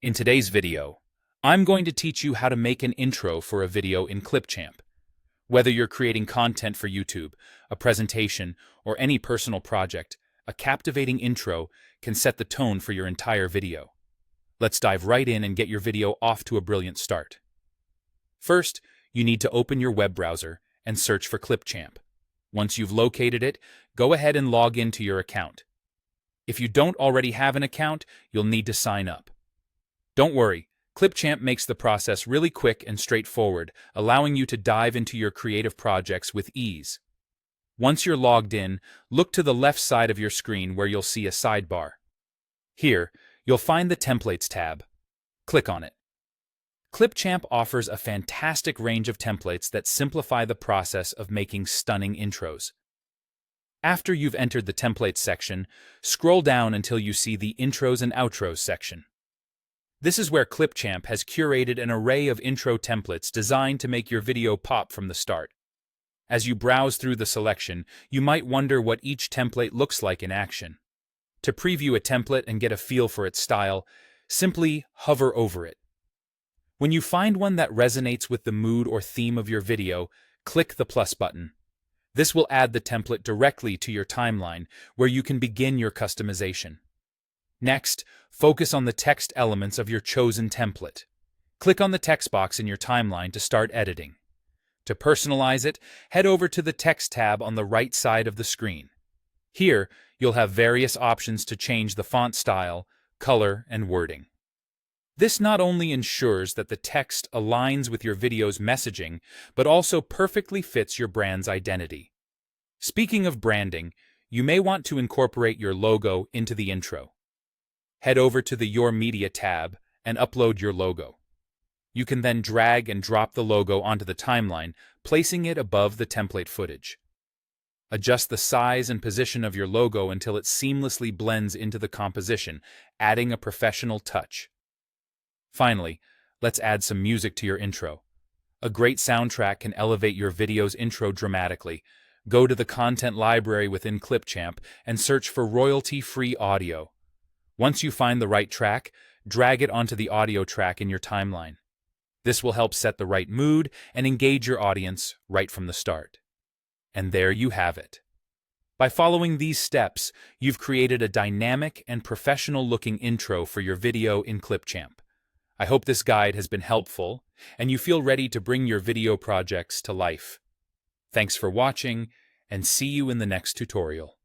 In today's video, I'm going to teach you how to make an intro for a video in Clipchamp. Whether you're creating content for YouTube, a presentation, or any personal project, a captivating intro can set the tone for your entire video. Let's dive right in and get your video off to a brilliant start. First, you need to open your web browser and search for Clipchamp. Once you've located it, go ahead and log into your account. If you don't already have an account, you'll need to sign up. Don't worry, Clipchamp makes the process really quick and straightforward, allowing you to dive into your creative projects with ease. Once you're logged in, look to the left side of your screen where you'll see a sidebar. Here, you'll find the Templates tab. Click on it. Clipchamp offers a fantastic range of templates that simplify the process of making stunning intros. After you've entered the Templates section, scroll down until you see the Intros and Outros section. This is where Clipchamp has curated an array of intro templates designed to make your video pop from the start. As you browse through the selection, you might wonder what each template looks like in action. To preview a template and get a feel for its style, simply hover over it. When you find one that resonates with the mood or theme of your video, click the plus button. This will add the template directly to your timeline, where you can begin your customization. Next, focus on the text elements of your chosen template. Click on the text box in your timeline to start editing. To personalize it, head over to the Text tab on the right side of the screen. Here, you'll have various options to change the font style, color, and wording. This not only ensures that the text aligns with your video's messaging, but also perfectly fits your brand's identity. Speaking of branding, you may want to incorporate your logo into the intro. Head over to the Your Media tab and upload your logo. You can then drag and drop the logo onto the timeline, placing it above the template footage. Adjust the size and position of your logo until it seamlessly blends into the composition, adding a professional touch. Finally, let's add some music to your intro. A great soundtrack can elevate your video's intro dramatically. Go to the content library within Clipchamp and search for royalty-free audio. Once you find the right track, drag it onto the audio track in your timeline. This will help set the right mood and engage your audience right from the start. And there you have it. By following these steps, you've created a dynamic and professional-looking intro for your video in Clipchamp. I hope this guide has been helpful, and you feel ready to bring your video projects to life. Thanks for watching, and see you in the next tutorial.